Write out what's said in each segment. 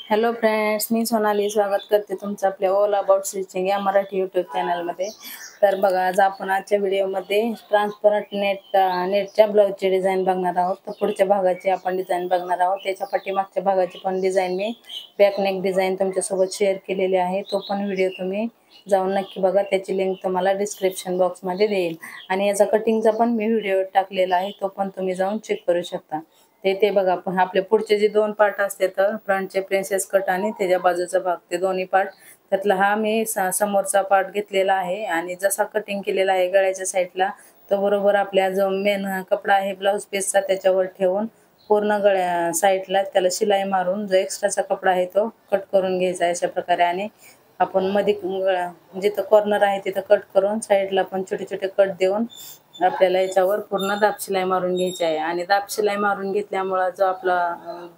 Hello friends, मी सोनाली स्वागत करते तुमचं आपल्या ऑल अबाउट स्टिचिंग या मराठी यूट्यूब चॅनलमध्ये। तर बघा, आज आपण आजच्या व्हिडिओमध्ये ट्रान्सपरंट नेटच्या ब्लाऊजची डिझाईन बघणार आहोत। तर पुढच्या भागाची आपण डिझाईन बघणार आहोत। त्याच्या पाठीमागच्या भागाची पण डिझाईन मी बॅक नेक डिझाईन तुमच्यासोबत शेअर केलेली आहे। तो पण व्हिडिओ तुम्ही जाऊन नक्की बघा, त्याची लिंक तुम्हाला डिस्क्रिप्शन बॉक्समध्ये देईल। आणि याचा कटिंगचा पण मी व्हिडिओ टाकलेला आहे, तो पण तुम्ही जाऊन चेक करू शकता। ते बघा, पण आपले पुढचे जे दोन पार्ट असतात, फ्रंटचे प्रिन्सेस कट आणि त्याच्या बाजूचा भाग, ते दोन्ही पार्ट त्यातला हा मी समोरचा पार्ट घेतलेला आहे। आणि जसा कटिंग केलेला आहे गळ्याच्या साईडला, तो बरोबर आपल्या जो मेन कपडा आहे ब्लाऊज पीसचा त्याच्यावर ठेवून पूर्ण गळ्या साईडला त्याला शिलाई मारून जो एक्स्ट्राचा कपडा आहे तो कट करून घ्यायचा आहे अशा प्रकारे। आणि आपण मध्ये जिथं कॉर्नर आहे तिथं कट करून साईडला पण छोटे छोटे कट देऊन आपल्याला याच्यावर पूर्ण दाब शिलाई मारून घ्यायची आहे। आणि दाब शिलाई मारून घेतल्यामुळे जो आपला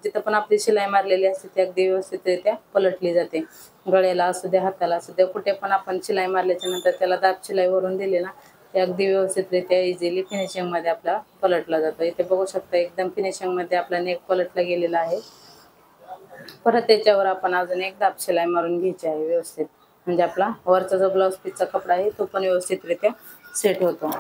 जिथं पण आपली शिलाई मारलेली असते ती अगदी व्यवस्थितरित्या पलटली जाते। गळ्याला असू द्या, हाताला असू द्या, कुठे पण आपण शिलाई मारल्याच्या नंतर त्याला दाब शिलाई वरून दिली ना, ते अगदी व्यवस्थितरित्या इझिली फिनिशिंगमध्ये आपला पलटला जातो। इथे बघू शकता, एकदम फिनिशिंगमध्ये आपला नेक पलटला गेलेला आहे। परत त्याच्यावर आपण अजून एक दाब शिलाई मारून घ्यायची आहे व्यवस्थित, म्हणजे आपला वरचा जो ब्लाऊज पीसचा कपडा आहे तो पण व्यवस्थितरित्या सेट होतो।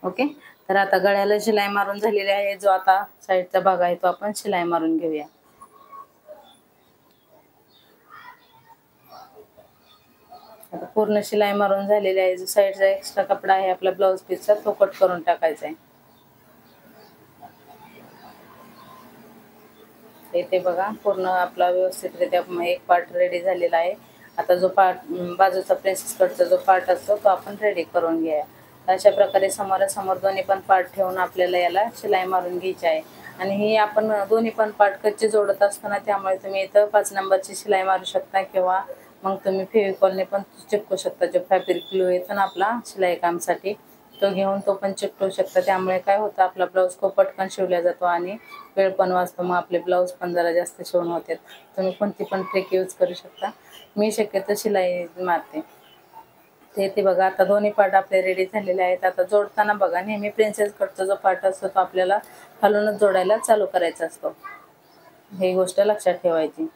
ओके, तर आता गळ्याला शिलाई मारून झालेली आहे। जो आता साईडचा भाग आहे तो आपण शिलाई मारून घेऊया। आता पूर्ण शिलाई मारून झालेली आहे। जो साईडचा एक्स्ट्रा कपडा आहे आपला ब्लाऊज पीसचा तो कट करून टाकायचा आहे। इथे बघा, पूर्ण आपला व्यवस्थितरित्या एक पार्ट रेडी झालेला आहे। आता जो पार्ट बाजूचा प्रिन्सेस कटचा जो पार्ट असतो तो आपण रेडी करून घ्या। अशा प्रकारे समोरासमोर दोन्ही पण पार्ट ठेवून आपल्याला याला शिलाई मारून घ्यायची आहे। आणि ही आपण दोन्ही पण पार्ट कच्चे जोडत असताना, त्यामुळे तुम्ही इथं 5 नंबरची शिलाई मारू शकता किंवा मग तुम्ही फेविकॉलने पण चिकटू शकता। जो फॅब्रिक ग्लू येतो ना आपला शिलाई कामसाठी, तो घेऊन तो पण चिकटवू शकता। त्यामुळे काय होतं, आपला ब्लाऊज खूप पटकन शिवला जातो आणि वेळ पण वाचतो। मग आपले ब्लाऊज पण जरा जास्त शिवून होते। तुम्ही कोणती पण ट्रिक यूज करू शकता, मी शक्यतो शिलाई मारते। ते बघा, आता दोन्ही पार्ट आपले रेडी झालेले आहेत। आता जोडताना बघा, नेहमी प्रिन्सेस कटचा जो पार्ट असतो तो आपल्याला खालूनच जोडायला चालू करायचा असतो, ही गोष्ट लक्षात ठेवायची।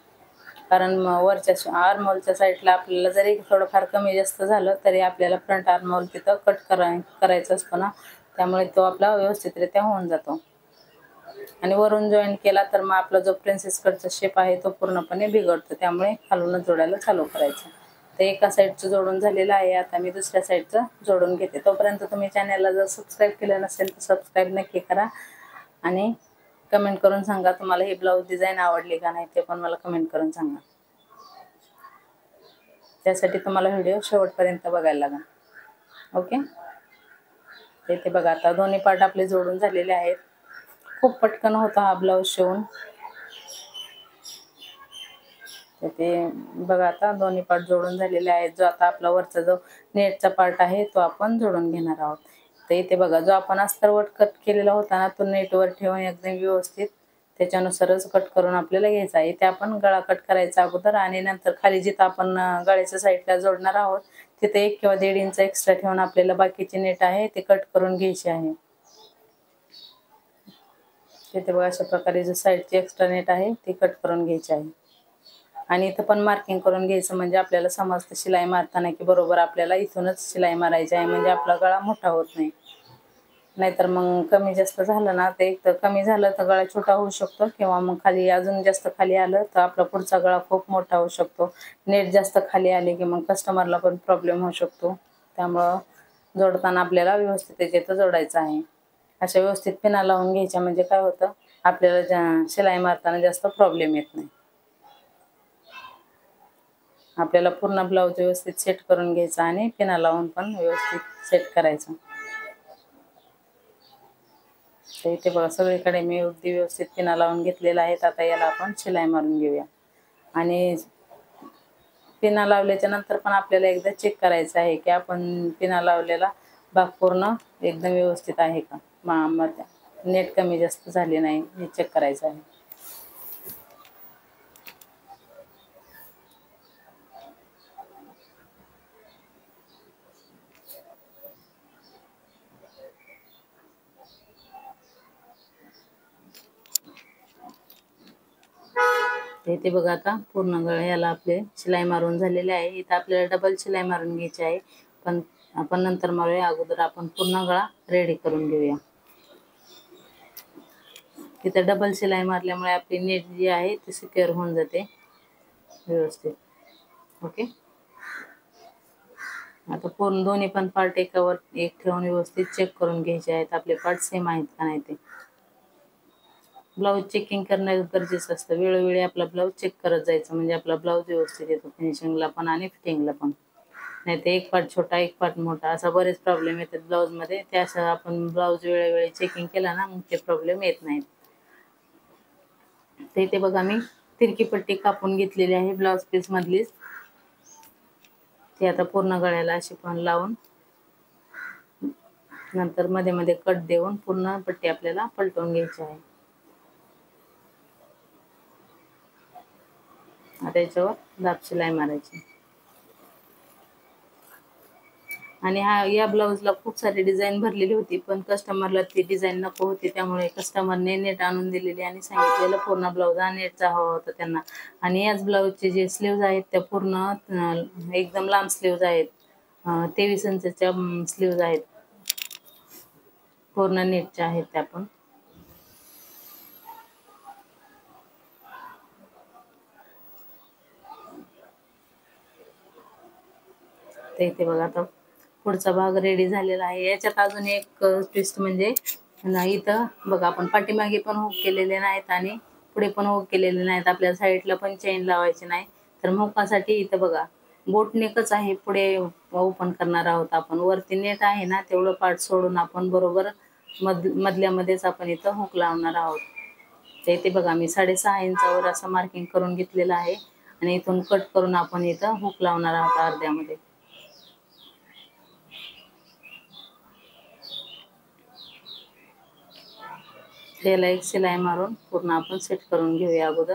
कारण वरच्या आर्महोलच्या साईडला आपल्याला जरी थोडंफार कमी जास्त झालं तरी आपल्याला फ्रंट आर्महोल तिथं कट करायचा असतो ना, त्यामुळे तो आपला व्यवस्थितरित्या होऊन जातो। आणि वरून जॉईंट केला तर मग आपला जो प्रिन्सेस कटचा शेप आहे तो पूर्णपणे बिघडतो। त्यामुळे खालूनच जोडायला चालू करायचं। तर एका साईडचं जोडून झालेलं आहे, आता मी दुसऱ्या साईडचं जोडून घेते। तोपर्यंत तुम्ही चॅनलला जर सबस्क्राईब केलं नसेल तर सबस्क्राईब नक्की करा। आणि कमेंट करून सांगा तुम्हाला ही ब्लाऊज डिझाईन आवडली का नाही, ते पण मला कमेंट करून सांगा। त्यासाठी तुम्हाला व्हिडिओ शेवटपर्यंत बघायला लागेल। ओके, ते बघा, आता दोन्ही पार्ट आपले जोडून झालेले आहेत। खूप पटकन होता हा ब्लाऊज शिवून। ते बघा, आता दोन्ही पार्ट जोडून झालेले आहेत। जो आता आपला वरचा जो नेटचा पार्ट आहे तो आपण जोडून घेणार आहोत। तर इथे बघा, जो आपण अस्तरवट कट केलेला होता ना, तो नेटवर ठेवून एकदम व्यवस्थित त्याच्यानुसारच कट करून आपल्याला घ्यायचा आहे। इथे आपण गळा कट करायचा अगोदर, आणि नंतर खाली जिथं आपण गळ्याच्या साईडला जोडणार आहोत तिथे 1 किंवा 1.5 इंच एक्स्ट्रा ठेवून आपल्याला बाकीचे नेट आहे ते कट करून घ्यायचे आहे। तिथे बघा, अशा प्रकारे जो साईडची एक्स्ट्रा नेट आहे ती कट करून घ्यायची आहे। आणि इथं पण मार्किंग करून घ्यायचं, म्हणजे आपल्याला समजतं शिलाई मारताना की बरोबर आपल्याला इथूनच शिलाई मारायची आहे, म्हणजे आपला गळा मोठा होत नाही। नाहीतर मग कमी जास्त झालं ना, ते एक तर कमी झालं तर गळा छोटा होऊ शकतो, किंवा मग खाली अजून जास्त खाली आलं तर आपला पुढचा गळा खूप मोठा होऊ शकतो। नेट जास्त खाली आले की मग कस्टमरला पण प्रॉब्लेम होऊ शकतो। त्यामुळं जोडताना आपल्याला व्यवस्थित त्याच्यात जोडायचं आहे। अशा व्यवस्थित पिना लावून घ्यायच्या, म्हणजे काय होतं, आपल्याला शिलाई मारताना जास्त प्रॉब्लेम येत नाही। आपल्याला पूर्ण ब्लाऊज व्यवस्थित सेट करून घ्यायचा आणि पिना लावून पण व्यवस्थित सेट करायचं। तर इथे बघा, सगळीकडे मी अगदी व्यवस्थित पिना लावून घेतलेला आहे। आता याला आपण शिलाई मारून घेऊया। आणि पिना लावल्याच्या नंतर पण आपल्याला एकदा चेक करायचं आहे की आपण पिना लावलेला भाग पूर्ण एकदम व्यवस्थित आहे का, नेट कमी जास्त झाले नाही हे चेक करायचं आहे। तर इथे बघा आता पूर्ण गळ्याला आपले शिलाई मारून झालेले आहे. इथं आपल्याला डबल शिलाई मारून घ्यायची आहे, पण आपण नंतर मारूया. अगोदर आपण पूर्ण गळा रेडी करून घेऊया. तिथं डबल शिलाई मारल्यामुळे आपली नेट जी आहे ती सिक्युअर होऊन जाते व्यवस्थित. ओके, आता पूर्ण दोन्ही पण पार्ट एकावर एक ठेवून व्यवस्थित चेक करून घ्यायचे आहेत, आपले पार्ट सेम आहेत का नाही ते. ब्लाऊज चेकिंग करणं गरजेचं असतं. वेळोवेळी आपला ब्लाऊज चेक करत जायचं, म्हणजे आपला ब्लाऊज व्यवस्थित येतो फिनिशिंगला पण आणि फिटिंगला पण. नाही तर एक पार्ट छोटा एक पार्ट मोठा असा बरेच प्रॉब्लेम येतात ब्लाऊजमध्ये. त्यासह आपण ब्लाऊज वेळोवेळी चेकिंग केला ना मग ते प्रॉब्लेम येत नाहीत. तर इथे बघा मी तिरकी पट्टी कापून घेतलेली आहे ब्लाऊज पीस मधलीच. ती आता पूर्ण गळ्याला अशी पण लावून नंतर मध्ये मध्ये कट देऊन पूर्ण पट्टी आपल्याला पलटवून घ्यायची आहे. आता याच्यावर दाब शिलाई मारायची. आणि या ब्लाऊजला खूप सारी डिझाईन भरलेली होती, पण कस्टमरला ती डिझाईन नको होती, त्यामुळे कस्टमरने नेट आणून दिलेली आणि सांगितलेलं पूर्ण ब्लाऊज हा नेटचा हवा होता त्यांना. आणि याच ब्लाऊजचे जे स्लीव्ज आहेत त्या पूर्ण एकदम लांब स्लीव्ज आहेत. 23 इंचच्या स्लीव्ज आहेत, पूर्ण नेटच्या आहेत त्या पण. तर इथे बघा आता पुढचा भाग रेडी झालेला आहे. याच्यात अजून एक ट्विस्ट म्हणजे इथं बघा आपण पाठीमागे पण हुक केलेले नाहीत आणि पुढे पण हुक केलेले नाहीत. आपल्या साईडला पण चेन लावायची नाही. तर हुकासाठी इथं बघा बोट नेकच आहे, पुढे ओपन करणार आहोत आपण. वरती नेट आहे ना तेवढं पार्ट सोडून आपण बरोबर मधल्यामध्येच आपण इथं हुक लावणार आहोत. तर इथे बघा मी 6.5 इंचावर असं मार्किंग करून घेतलेलं आहे आणि इथून कट करून आपण इथं हुक लावणार आहोत अर्ध्यामध्ये. त्याला एक शिलाई मारून पूर्ण आपण सेट करून घेऊया अगोदर.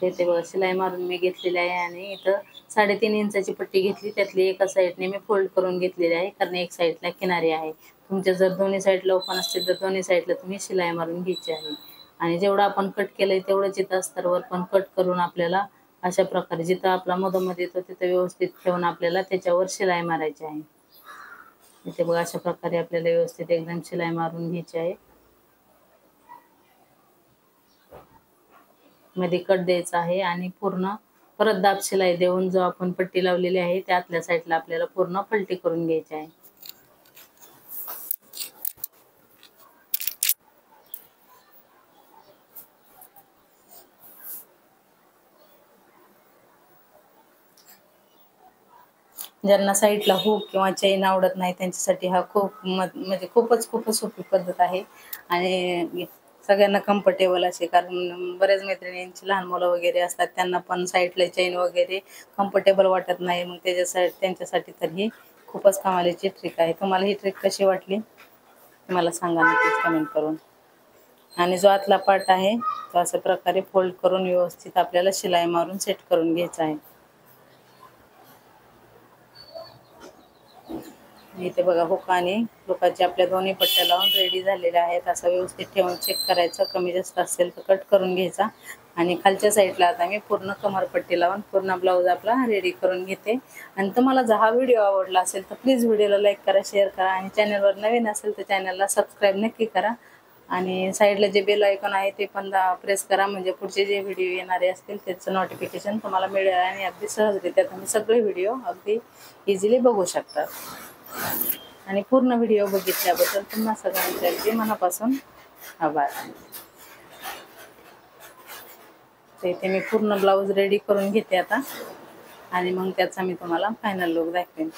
ते बघा शिलाई मारून मी घेतलेली आहे आणि इथं 3.5 इंचाची पट्टी घेतली. त्यातली एका साईडने मी फोल्ड करून घेतलेली आहे, कारण एक साईडला किनारी आहे. तुमच्या जर दोन्ही साईडला ओपन असतील तर दोन्ही साईडला तुम्ही शिलाई मारून घ्यायची आहे. आणि जेवढं आपण कट केलंय तेवढंच इथं अस्तरवर पण कट करून आपल्याला अशा प्रकारे जिथं आपला मधोमध येतो तिथं व्यवस्थित ठेवून आपल्याला त्याच्यावर शिलाई मारायची आहे. इथे बघा अशा प्रकारे आपल्याला व्यवस्थित एकदम शिलाई मारून घ्यायची आहे. मध्ये कट द्यायचा आहे आणि पूर्ण परत दाब शिलाई देऊन जो आपण पट्टी लावलेली आहे त्यातल्या साईडला आपल्याला पूर्ण पलटी करून घ्यायची आहे. ज्यांना साईडला हुक किंवा चेन आवडत नाही त्यांच्यासाठी हा खूप म्हणजे खूपच सोपी पद्धत आहे आणि सगळ्यांना कम्फर्टेबल असे. कारण बऱ्याच मैत्रिणींची लहान मुलं वगैरे असतात, त्यांना पण साईडला चेन वगैरे कम्फर्टेबल वाटत नाही, मग त्यांच्यासाठी तर ही खूपच कमालीची ट्रिक आहे. तुम्हाला ही ट्रिक कशी वाटली मला सांगा नक्कीच कमेंट करून. आणि जो आतला पार्ट आहे तो अशा प्रकारे फोल्ड करून व्यवस्थित आपल्याला शिलाई मारून सेट करून घ्यायचा आहे. इथे बघा हुक आणि हुकाची आपल्या दोन्ही पट्ट्या लावून रेडी झालेल्या आहेत. असं व्यवस्थित ठेवून चेक करायचं, कमी जास्त असेल तर कट करून घ्यायचा. आणि खालच्या साईडला आता मी पूर्ण कमरपट्टी लावून पूर्ण ब्लाऊज आपला रेडी करून घेते. आणि तुम्हाला जर हा व्हिडिओ आवडला असेल तर प्लीज व्हिडिओला लाईक करा, शेअर करा आणि चॅनलवर नवीन असेल तर चॅनलला सबस्क्राईब नक्की करा. आणि साईडला जे बेल आयकॉन आहे ते पण प्रेस करा, म्हणजे पुढचे जे व्हिडिओ येणारे असतील त्याचं नोटिफिकेशन तुम्हाला मिळेल आणि अगदी सहजरित्या तुम्ही सगळे व्हिडिओ अगदी इझिली बघू शकता. आणि पूर्ण व्हिडिओ बघितल्याबद्दल पुन्हा सगळ्यांचे अगदी मनापासून आभार. तर इथे मी पूर्ण ब्लाऊज रेडी करून घेते आता आणि मग त्याचा मी तुम्हाला फायनल लुक दाखवेन.